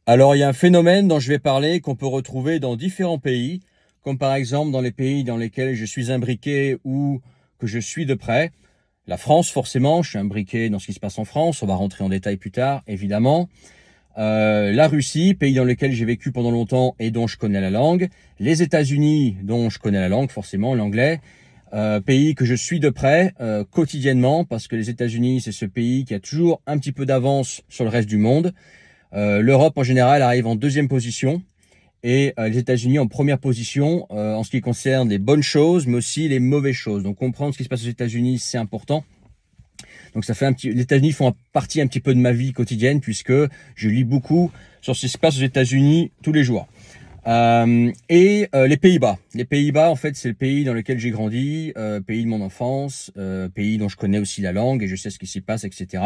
Alors, il y a un phénomène dont je vais parler qu'on peut retrouver dans différents pays, comme par exemple dans les pays dans lesquels je suis imbriqué ou que je suis de près. La France, forcément, je suis imbriqué dans ce qui se passe en France, on va rentrer en détail plus tard, évidemment. La Russie, pays dans lequel j'ai vécu pendant longtemps et dont je connais la langue. Les États-Unis, dont je connais la langue, forcément, l'anglais. Pays que je suis de près, quotidiennement, parce que les États-Unis, c'est ce pays qui a toujours un petit peu d'avance sur le reste du monde. L'Europe en général arrive en deuxième position et les États-Unis en première position en ce qui concerne les bonnes choses, mais aussi les mauvaises choses. Donc comprendre ce qui se passe aux États-Unis, c'est important. Donc ça fait les États-Unis font partie un petit peu de ma vie quotidienne puisque je lis beaucoup sur ce qui se passe aux États-Unis tous les jours. Les Pays-Bas. Les Pays-Bas, en fait, c'est le pays dans lequel j'ai grandi, pays de mon enfance, pays dont je connais aussi la langue et je sais ce qui s'y passe, etc.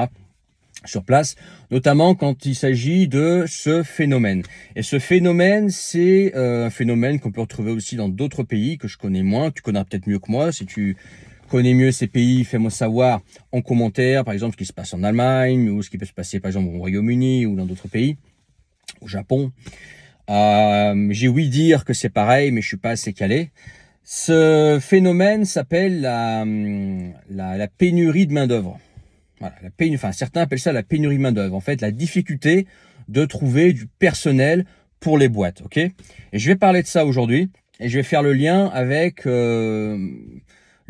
sur place, notamment quand il s'agit de ce phénomène. Et ce phénomène, c'est un phénomène qu'on peut retrouver aussi dans d'autres pays que je connais moins. Tu connais peut-être mieux que moi. Si tu connais mieux ces pays, fais-moi savoir en commentaire, par exemple, ce qui se passe en Allemagne ou ce qui peut se passer, par exemple, au Royaume-Uni ou dans d'autres pays, au Japon. J'ai ouï dire que c'est pareil, mais je suis pas assez calé. Ce phénomène s'appelle la pénurie de main-d'œuvre. Voilà, enfin, certains appellent ça la pénurie de main-d'œuvre. En fait, la difficulté de trouver du personnel pour les boîtes. Ok. Et je vais parler de ça aujourd'hui et je vais faire le lien avec le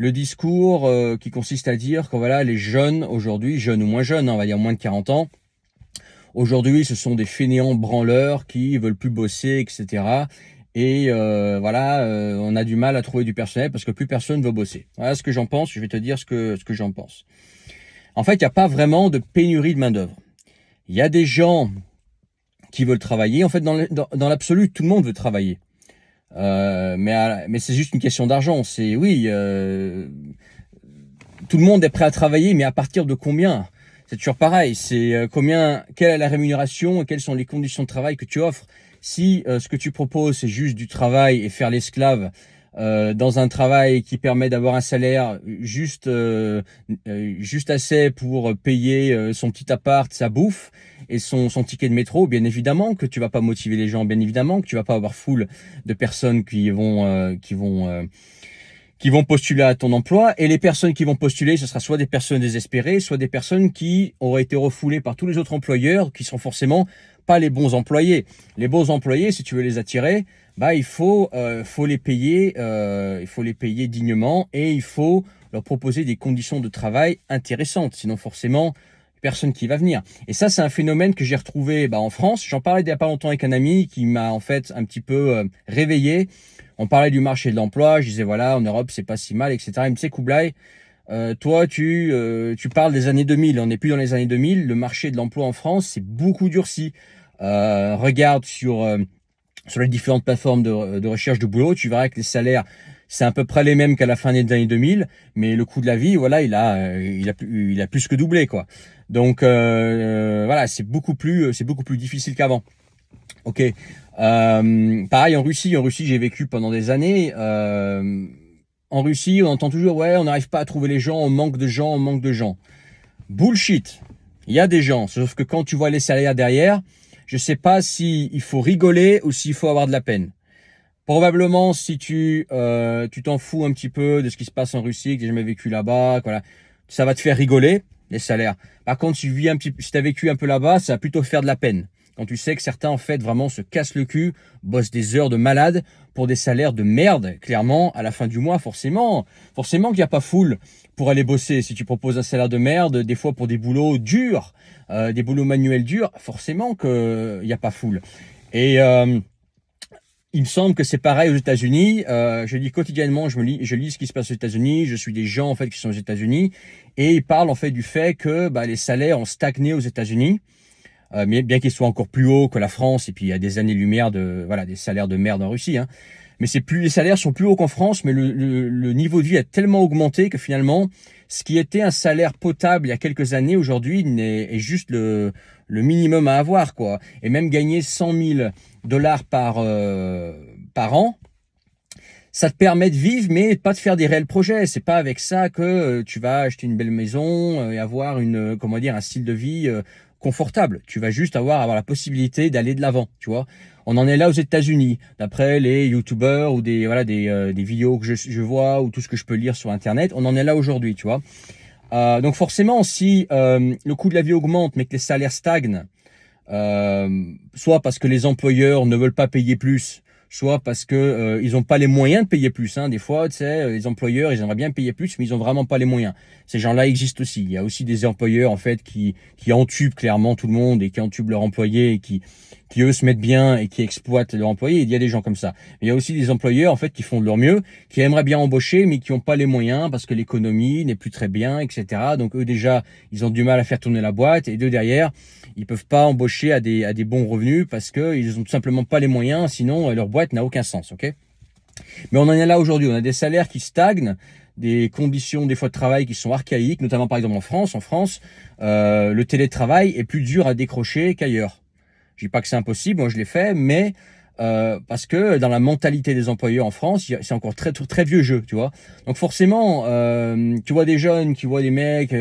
discours qui consiste à dire que voilà, les jeunes aujourd'hui, jeunes ou moins jeunes, hein, on va dire moins de 40 ans, aujourd'hui, ce sont des fainéants branleurs qui veulent plus bosser, etc. Et voilà, on a du mal à trouver du personnel parce que plus personne veut bosser. Voilà ce que j'en pense. Je vais te dire ce que j'en pense. En fait, il n'y a pas vraiment de pénurie de main-d'œuvre. Il y a des gens qui veulent travailler. En fait, dans l'absolu, tout le monde veut travailler. Mais c'est juste une question d'argent. C'est oui, tout le monde est prêt à travailler, mais à partir de combien? C'est toujours pareil. C'est quelle est la rémunération et quelles sont les conditions de travail que tu offres. Si ce que tu proposes, c'est juste du travail et faire l'esclave dans un travail qui permet d'avoir un salaire juste assez pour payer son petit appart, sa bouffe et son ticket de métro, bien évidemment que tu vas pas motiver les gens, bien évidemment que tu vas pas avoir foule de personnes qui vont postuler à ton emploi. Et les personnes qui vont postuler, ce sera soit des personnes désespérées, soit des personnes qui auraient été refoulées par tous les autres employeurs, qui sont forcément pas les bons employés. Les bons employés, si tu veux les attirer, bah il faut les payer, il faut les payer dignement et il faut leur proposer des conditions de travail intéressantes. Sinon, forcément, personne qui va venir. Et ça, c'est un phénomène que j'ai retrouvé en France. J'en parlais il n'y a pas longtemps avec un ami qui m'a en fait un petit peu réveillé. On parlait du marché de l'emploi. Je disais voilà, en Europe, c'est pas si mal, etc. Il me disait Koublaï, toi, tu parles des années 2000. On n'est plus dans les années 2000. Le marché de l'emploi en France, c'est beaucoup durci. Regarde sur les différentes plateformes de recherche de boulot, tu verras que les salaires, c'est à peu près les mêmes qu'à la fin des années 2000, mais le coût de la vie, voilà, il a plus que doublé, quoi. Donc voilà, c'est beaucoup plus difficile qu'avant. Ok. Pareil en Russie, j'ai vécu pendant des années. En Russie, on entend toujours, ouais, on n'arrive pas à trouver les gens, on manque de gens, on manque de gens. Bullshit. Il y a des gens, sauf que quand tu vois les salaires derrière, je sais pas s'il faut rigoler ou s'il faut avoir de la peine. Probablement, si tu t'en fous un petit peu de ce qui se passe en Russie, que tu n'as jamais vécu là-bas, voilà, ça va te faire rigoler, les salaires. Par contre, si tu as vécu un peu là-bas, ça va plutôt faire de la peine. Quand tu sais que certains, en fait, vraiment se cassent le cul, bossent des heures de malade pour des salaires de merde, clairement, à la fin du mois, forcément qu'il n'y a pas foule pour aller bosser. Si tu proposes un salaire de merde, des fois pour des boulots durs, des boulots manuels durs, forcément qu'il n'y a pas foule. Et il me semble que c'est pareil aux États-Unis. Je lis quotidiennement, je lis ce qui se passe aux États-Unis. Je suis des gens en fait qui sont aux États-Unis et ils parlent en fait du fait que les salaires ont stagné aux États-Unis, mais bien qu'ils soient encore plus hauts que la France. Et puis il y a des années-lumière des salaires de merde en Russie. Hein. Mais les salaires sont plus hauts qu'en France, mais le niveau de vie a tellement augmenté que finalement, ce qui était un salaire potable il y a quelques années, aujourd'hui, est juste le minimum à avoir, quoi. Et même gagner 100 000 dollars par an, ça te permet de vivre, mais pas de faire des réels projets. C'est pas avec ça que tu vas acheter une belle maison et avoir un style de vie confortable. Tu vas juste avoir la possibilité d'aller de l'avant, tu vois. On en est là aux États-Unis, d'après les youtubeurs ou des vidéos que je vois ou tout ce que je peux lire sur Internet. On en est là aujourd'hui, tu vois. Donc forcément, si le coût de la vie augmente mais que les salaires stagnent, soit parce que les employeurs ne veulent pas payer plus, soit parce que ils n'ont pas les moyens de payer plus. Hein. Des fois, tu sais, les employeurs, ils aimeraient bien payer plus, mais ils ont vraiment pas les moyens. Ces gens-là existent aussi. Il y a aussi des employeurs en fait qui entubent clairement tout le monde et qui entubent leurs employés et qui eux se mettent bien et qui exploitent leurs employés. Il y a des gens comme ça. Mais il y a aussi des employeurs en fait qui font de leur mieux, qui aimeraient bien embaucher, mais qui n'ont pas les moyens parce que l'économie n'est plus très bien, etc. Donc eux déjà, ils ont du mal à faire tourner la boîte et derrière, ils peuvent pas embaucher à des bons revenus parce que ils ont tout simplement pas les moyens. Sinon, leur boîte n'a aucun sens. Ok. Mais on en est là aujourd'hui. On a des salaires qui stagnent, des conditions des fois de travail qui sont archaïques, notamment par exemple en France. En France, le télétravail est plus dur à décrocher qu'ailleurs. Je dis pas que c'est impossible, moi je l'ai fait, mais parce que dans la mentalité des employeurs en France, c'est encore très très vieux jeu, tu vois. Donc forcément, tu vois des jeunes qui voient des mecs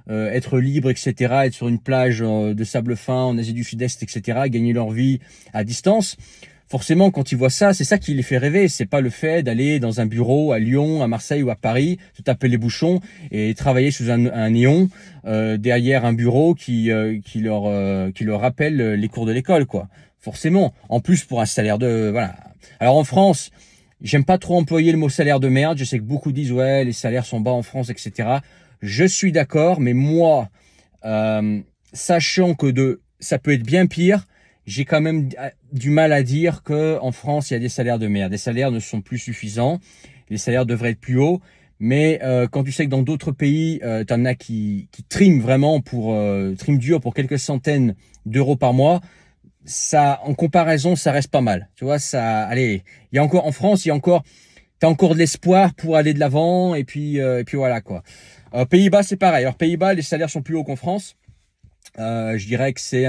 être libres, etc., être sur une plage de sable fin en Asie du Sud-Est, etc., gagner leur vie à distance. Forcément, quand ils voient ça, c'est ça qui les fait rêver. C'est pas le fait d'aller dans un bureau à Lyon, à Marseille ou à Paris, se taper les bouchons et travailler sous un néon derrière un bureau qui leur rappelle les cours de l'école, quoi. Forcément. En plus, pour un salaire de voilà. Alors en France, j'aime pas trop employer le mot salaire de merde. Je sais que beaucoup disent ouais, les salaires sont bas en France, etc. Je suis d'accord, mais moi, sachant que ça peut être bien pire. J'ai quand même du mal à dire que en France, il y a des salaires de merde. Les salaires ne sont plus suffisants. Les salaires devraient être plus hauts. Mais quand tu sais que dans d'autres pays, tu en as qui triment vraiment triment dur pour quelques centaines d'euros par mois, ça, en comparaison, ça reste pas mal. Tu vois, ça, allez, il y a encore en France, t'as encore de l'espoir pour aller de l'avant. Et puis voilà quoi. Pays-Bas, c'est pareil. Alors Pays-Bas, les salaires sont plus hauts qu'en France. Je dirais que c'est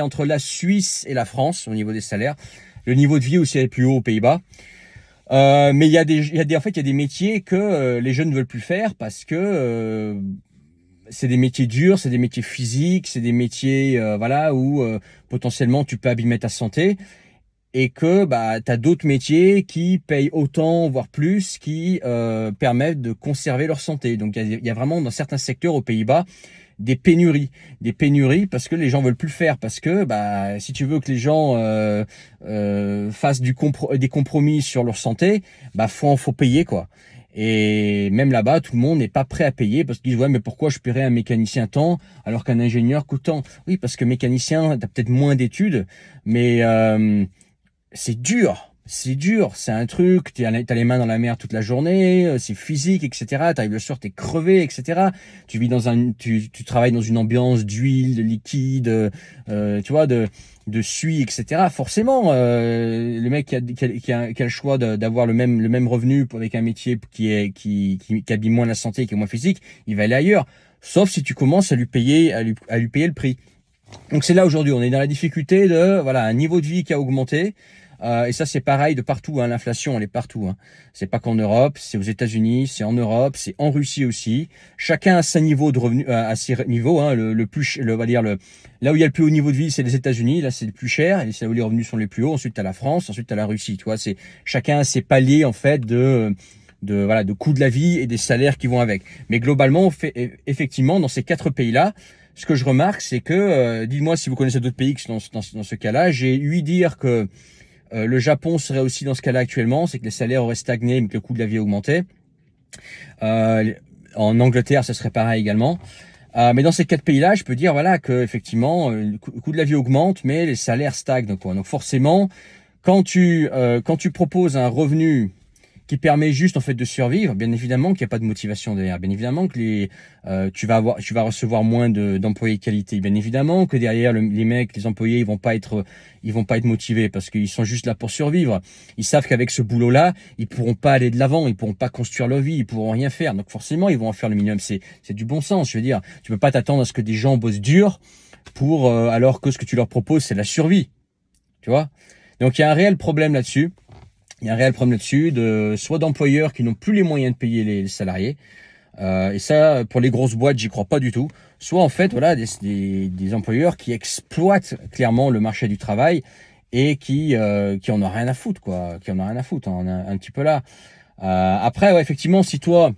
entre la Suisse et la France au niveau des salaires. Le niveau de vie aussi est plus haut aux Pays-Bas. Mais en fait, il y a des métiers que les jeunes ne veulent plus faire parce que c'est des métiers durs, c'est des métiers physiques, c'est des métiers où potentiellement tu peux abîmer ta santé et que tu as d'autres métiers qui payent autant voire plus qui permettent de conserver leur santé. Donc il y a vraiment dans certains secteurs aux Pays-Bas des pénuries parce que les gens veulent plus le faire parce que si tu veux que les gens fassent des compromis sur leur santé, faut payer quoi. Et même là-bas, tout le monde n'est pas prêt à payer parce qu'ils disent ouais mais pourquoi je paierais un mécanicien tant alors qu'un ingénieur coûte tant? Oui parce que mécanicien t'as peut-être moins d'études mais c'est dur. C'est dur, c'est un truc, t'as les mains dans la mer toute la journée, c'est physique, etc. T'arrives le soir, t'es crevé, etc. Tu vis tu travailles dans une ambiance d'huile, de liquide, tu vois, de suie, etc. Forcément, le mec qui a le choix d'avoir le même revenu avec un métier qui abîme moins la santé, qui est moins physique, il va aller ailleurs. Sauf si tu commences à lui payer le prix. Donc c'est là aujourd'hui, on est dans la difficulté de un niveau de vie qui a augmenté. Et ça c'est pareil de partout, hein. L'inflation elle est partout. Hein. C'est pas qu'en Europe, c'est aux États-Unis, c'est en Europe, c'est en Russie aussi. Chacun a sa niveau de revenu, à ses niveaux. Hein. Là où il y a le plus haut niveau de vie, c'est les États-Unis. Là c'est le plus cher et c'est là où les revenus sont les plus hauts. Ensuite t'as la France, ensuite t'as la Russie. Tu vois, c'est chacun a ses paliers en fait de coût de la vie et des salaires qui vont avec. Mais globalement, effectivement dans ces 4 pays-là. Ce que je remarque, c'est que, dites-moi si vous connaissez d'autres pays qui sont dans ce cas-là, j'ai ouï dire que le Japon serait aussi dans ce cas-là actuellement, c'est que les salaires auraient stagné mais que le coût de la vie augmentait. En Angleterre, ce serait pareil également. Mais dans ces 4 pays-là, je peux dire que effectivement, le coût de la vie augmente, mais les salaires stagnent quoi. Donc forcément, quand tu proposes un revenu qui permet juste en fait de survivre, bien évidemment qu'il n'y a pas de motivation derrière, bien évidemment que tu vas recevoir moins d'employés de qualité, bien évidemment que derrière les employés ils vont pas être motivés parce qu'ils sont juste là pour survivre. Ils savent qu'avec ce boulot-là, ils pourront pas aller de l'avant, ils pourront pas construire leur vie, ils pourront rien faire. Donc forcément, ils vont en faire le minimum. C'est du bon sens, je veux dire. Tu peux pas t'attendre à ce que des gens bossent dur alors que ce que tu leur proposes c'est la survie. Tu vois? Donc il y a un réel problème là-dessus. Il y a un réel problème là-dessus, soit d'employeurs qui n'ont plus les moyens de payer les salariés, Et ça, pour les grosses boîtes, j'y crois pas du tout. Soit en fait, voilà, des employeurs qui exploitent clairement le marché du travail et qui en ont rien à foutre, quoi, qui en ont rien à foutre. On est un petit peu là. Après, ouais, effectivement, si toi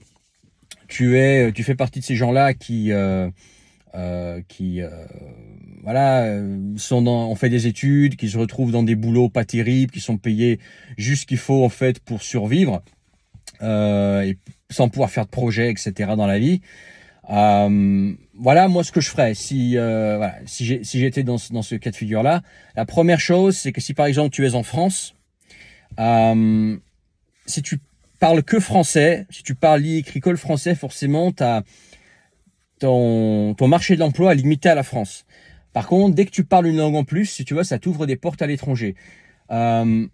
tu fais partie de ces gens-là qui voilà, ont fait des études, qui se retrouvent dans des boulots pas terribles, qui sont payés juste ce qu'il faut en fait pour survivre, et sans pouvoir faire de projet, etc. dans la vie. Voilà, moi ce que je ferais si j'étais dans ce cas de figure-là, la première chose, c'est que si par exemple tu es en France, si tu parles que français, si tu parles écrit français, forcément ton marché de l'emploi est limité à la France. Par contre, dès que tu parles une langue en plus, si tu vois, ça t'ouvre des portes à l'étranger. Euh,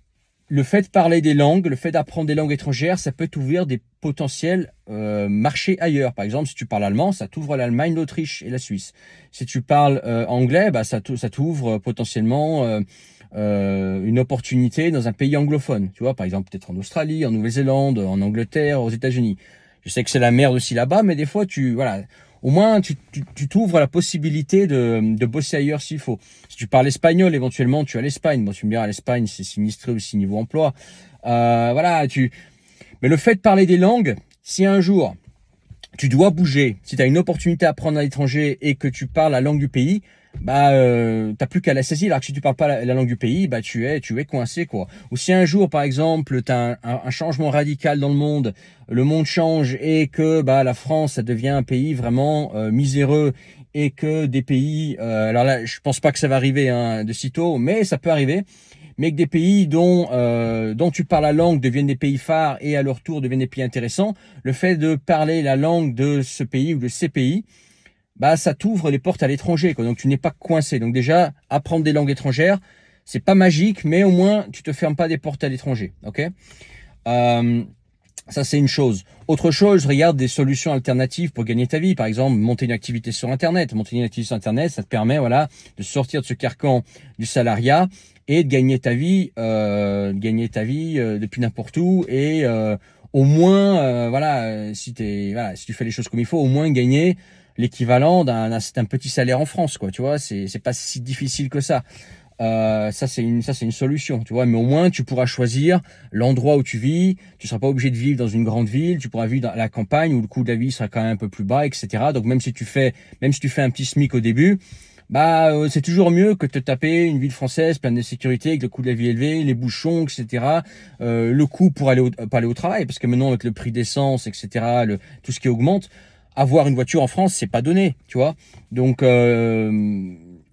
le fait de parler des langues, le fait d'apprendre des langues étrangères, ça peut t'ouvrir des potentiels marchés ailleurs. Par exemple, si tu parles allemand, ça t'ouvre l'Allemagne, l'Autriche et la Suisse. Si tu parles anglais, bah, ça t'ouvre potentiellement une opportunité dans un pays anglophone. Tu vois, par exemple, peut-être en Australie, en Nouvelle-Zélande, en Angleterre, aux États-Unis. Je sais que c'est la merde aussi là-bas, mais des fois, voilà, au moins, tu t'ouvres la possibilité de bosser ailleurs s'il faut. Si tu parles espagnol, éventuellement, tu as l'Espagne. Moi, tu me diras, l'Espagne, c'est sinistré aussi niveau emploi. Voilà, mais le fait de parler des langues, si un jour, tu dois bouger, si tu as une opportunité à apprendre à l'étranger et que tu parles la langue du pays, bah t'as plus qu'à la saisir. Alors que si tu parles pas la langue du pays, bah tu es coincé, quoi. Ou si un jour par exemple tu as un changement radical dans le monde change et que bah la France ça devient un pays vraiment miséreux et que des pays alors là je pense pas que ça va arriver hein, de sitôt, mais ça peut arriver, mais que des pays dont tu parles la langue deviennent des pays phares et à leur tour deviennent des pays intéressants, le fait de parler la langue de ce pays ou de ces pays, bah ça t'ouvre les portes à l'étranger, quoi. Donc tu n'es pas coincé. Donc déjà, apprendre des langues étrangères, c'est pas magique, mais au moins tu te fermes pas des portes à l'étranger, ok. euh, Ça c'est une chose. Autre chose, je regarde des solutions alternatives pour gagner ta vie. Par exemple, monter une activité sur Internet. Monter une activité sur Internet, ça te permet voilà de sortir de ce carcan du salariat et de gagner ta vie, depuis n'importe où et au moins si tu fais les choses comme il faut, au moins gagner l'équivalent d'un petit salaire en France, quoi. Tu vois, c'est pas si difficile que ça. Ça c'est une solution, tu vois, mais au moins tu pourras choisir l'endroit où tu vis, tu seras pas obligé de vivre dans une grande ville, tu pourras vivre dans la campagne où le coût de la vie sera quand même un peu plus bas, etc. Donc même si tu fais un petit SMIC au début, bah c'est toujours mieux que de te taper une ville française pleine de sécurité avec le coût de la vie élevé, les bouchons, etc. Le coût pour pas aller au travail, parce que maintenant avec le prix d'essence, etc. Tout ce qui augmente, avoir une voiture en France c'est pas donné, tu vois. Donc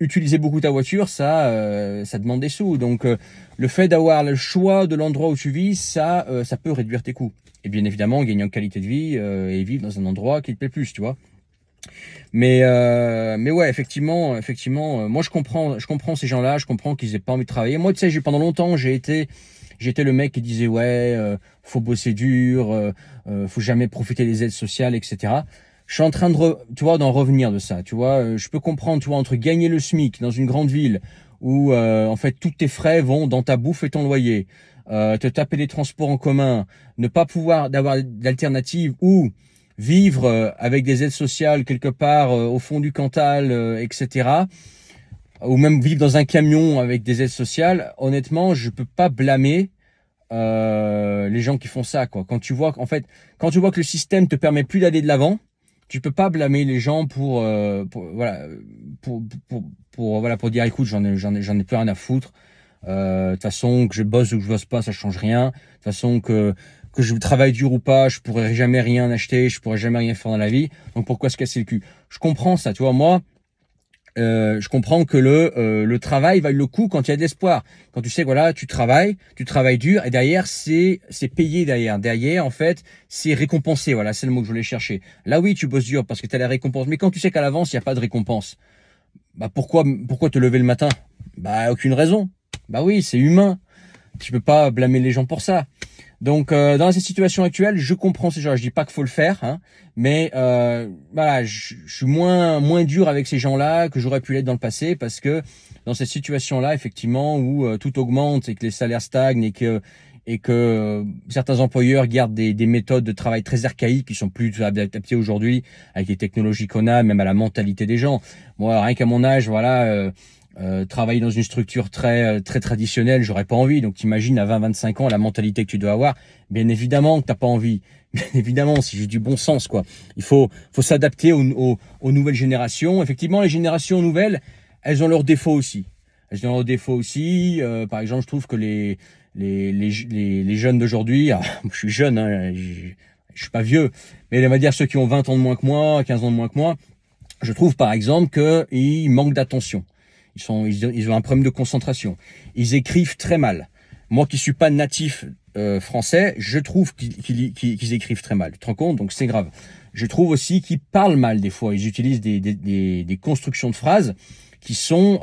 utiliser beaucoup ta voiture, ça demande des sous. Donc, le fait d'avoir le choix de l'endroit où tu vis, ça peut réduire tes coûts. Et bien évidemment, gagner en qualité de vie et vivre dans un endroit qui te plaît plus, tu vois. Mais ouais, effectivement, moi je comprends ces gens-là, je comprends qu'ils aient pas envie de travailler. Moi, tu sais, pendant longtemps, j'étais le mec qui disait ouais, faut bosser dur, faut jamais profiter des aides sociales, etc. Je suis en train tu vois, d'en revenir de ça. Tu vois, je peux comprendre, tu vois, entre gagner le SMIC dans une grande ville où en fait tous tes frais vont dans ta bouffe et ton loyer, te taper les transports en commun, ne pas pouvoir d'avoir d'alternative ou vivre avec des aides sociales quelque part au fond du Cantal, etc. Ou même vivre dans un camion avec des aides sociales. Honnêtement, je peux pas blâmer les gens qui font ça, quoi. Quand tu vois que le système te permet plus d'aller de l'avant, tu peux pas blâmer les gens pour dire écoute j'en ai plus rien à foutre. De toute façon que je bosse ou que je bosse pas ça change rien. De toute façon que je travaille dur ou pas, je pourrais jamais rien acheter, je pourrais jamais rien faire dans la vie. Donc pourquoi se casser le cul? Je comprends ça, tu vois. Moi, je comprends que le travail vaille le coup quand il y a de l'espoir. Quand tu sais que voilà, tu travailles dur et derrière c'est payé derrière. Derrière en fait, c'est récompensé. Voilà, c'est le mot que je voulais chercher. Là oui, tu bosses dur parce que tu as la récompense, mais quand tu sais qu'à l'avance, il y a pas de récompense, bah pourquoi te lever le matin? Bah aucune raison. Bah oui, c'est humain. Tu peux pas blâmer les gens pour ça. Donc dans cette situation actuelle, je comprends ces gens. Je dis pas qu'il faut le faire, hein, mais voilà, je suis moins dur avec ces gens-là que j'aurais pu l'être dans le passé parce que dans cette situation-là, effectivement, où tout augmente et que les salaires stagnent et que certains employeurs gardent des méthodes de travail très archaïques qui sont plus adaptées aujourd'hui avec les technologies qu'on a, même à la mentalité des gens. Moi, rien qu'à mon âge, voilà, travailler dans une structure très traditionnelle, j'aurais pas envie. Donc t'imagines à 20-25 ans la mentalité que tu dois avoir. Bien évidemment que t'as pas envie. Bien évidemment, si j'ai du bon sens, quoi. Il faut s'adapter aux nouvelles générations. Effectivement, les générations nouvelles, elles ont leurs défauts aussi. Elles ont leurs défauts aussi. Par exemple, je trouve que les jeunes d'aujourd'hui, je suis jeune, hein, je suis pas vieux, mais on va dire ceux qui ont 20 ans de moins que moi, 15 ans de moins que moi, je trouve par exemple qu'ils manquent d'attention. Ils ont un problème de concentration. Ils écrivent très mal. Moi qui suis pas natif français, je trouve qu'ils écrivent très mal. Tu te rends compte? Donc c'est grave. Je trouve aussi qu'ils parlent mal des fois. Ils utilisent des constructions de phrases qui sont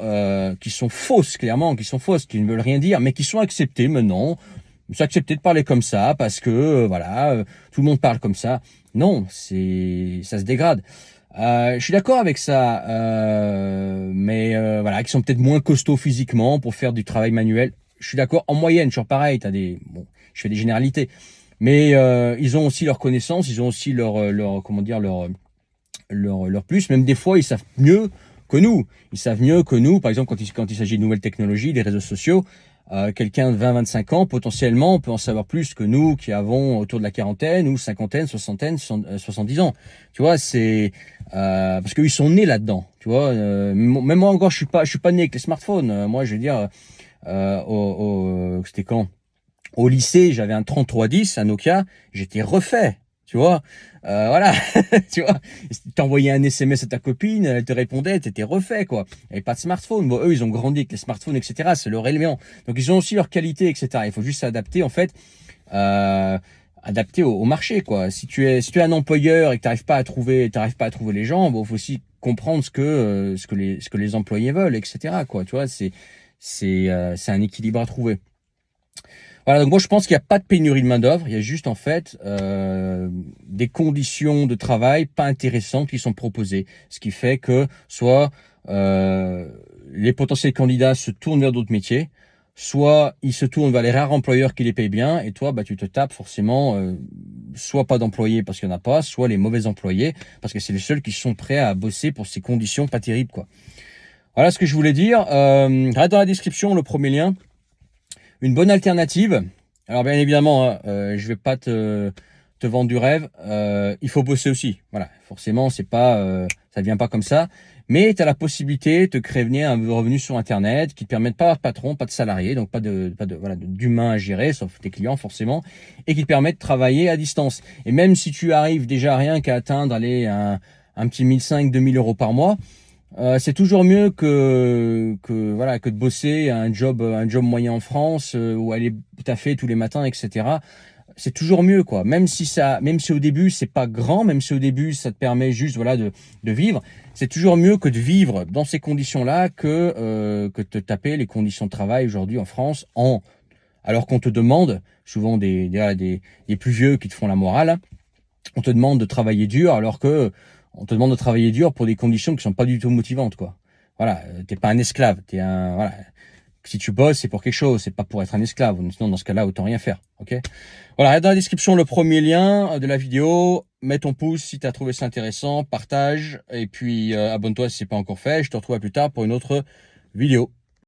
fausses, clairement, qui sont fausses, qui ne veulent rien dire, mais qui sont acceptées maintenant. C'est accepté de parler comme ça parce que voilà, tout le monde parle comme ça. Non, ça se dégrade. Je suis d'accord avec ça, mais voilà, qui sont peut-être moins costauds physiquement pour faire du travail manuel. Je suis d'accord. En moyenne, toujours pareil. Bon, je fais des généralités, mais ils ont aussi leurs connaissances, ils ont aussi comment dire, leur plus. Même des fois, ils savent mieux que nous. Ils savent mieux que nous. Par exemple, quand il s'agit de nouvelles technologies, les réseaux sociaux. Quelqu'un de 20-25 ans, potentiellement, peut en savoir plus que nous qui avons autour de la quarantaine ou cinquantaine, soixantaine, 70 ans. Tu vois, c'est parce qu'ils sont nés là-dedans. Tu vois, même moi encore, je suis pas né avec les smartphones. Moi, je veux dire, c'était quand? Au lycée, j'avais un 3310, un Nokia, j'étais refait. Tu vois, voilà, tu vois, t'envoyais un SMS à ta copine, elle te répondait, t'étais refait, quoi. Il n'y avait pas de smartphone. Bon, eux, ils ont grandi avec les smartphones, etc. C'est leur élément. Donc, ils ont aussi leurs qualités, etc. Il faut juste s'adapter, en fait, adapter au marché, quoi. Si tu es un employeur et que t'arrives pas à trouver les gens, bon, faut aussi comprendre ce que les employés veulent, etc., quoi. Tu vois, c'est un équilibre à trouver. Voilà, donc moi je pense qu'il n'y a pas de pénurie de main-d'œuvre, il y a juste en fait des conditions de travail pas intéressantes qui sont proposées. Ce qui fait que soit les potentiels candidats se tournent vers d'autres métiers, soit ils se tournent vers les rares employeurs qui les payent bien, et toi bah tu te tapes forcément soit pas d'employés parce qu'il n'y en a pas, soit les mauvais employés, parce que c'est les seuls qui sont prêts à bosser pour ces conditions pas terribles, quoi. Voilà ce que je voulais dire. Reste dans la description le premier lien. Une bonne alternative. Alors bien évidemment, hein, je vais pas te vendre du rêve. Il faut bosser aussi. Voilà, forcément, c'est pas, ça vient pas comme ça. Mais tu as la possibilité de créer un revenu sur Internet qui te permet de pas avoir de patron, pas de salarié, donc pas de voilà d'humain à gérer, sauf tes clients forcément, et qui te permet de travailler à distance. Et même si tu arrives déjà rien qu'à atteindre un petit 1 500-2 000 euros par mois. C'est toujours mieux voilà que de bosser un job moyen en France ou aller taffer tous les matins, etc. C'est toujours mieux, quoi. Même si au début c'est pas grand, même si au début ça te permet juste voilà de vivre, c'est toujours mieux que de vivre dans ces conditions-là que de taper les conditions de travail aujourd'hui en France alors qu'on te demande souvent des plus vieux qui te font la morale. On te demande de travailler dur alors que on te demande de travailler dur pour des conditions qui sont pas du tout motivantes, quoi. Voilà, t'es pas un esclave, voilà. Si tu bosses, c'est pour quelque chose, c'est pas pour être un esclave. Sinon, dans ce cas-là, autant rien faire, ok? Voilà, dans la description, le premier lien de la vidéo. Mets ton pouce si tu as trouvé ça intéressant, partage, et puis abonne-toi si c'est pas encore fait. Je te retrouve à plus tard pour une autre vidéo.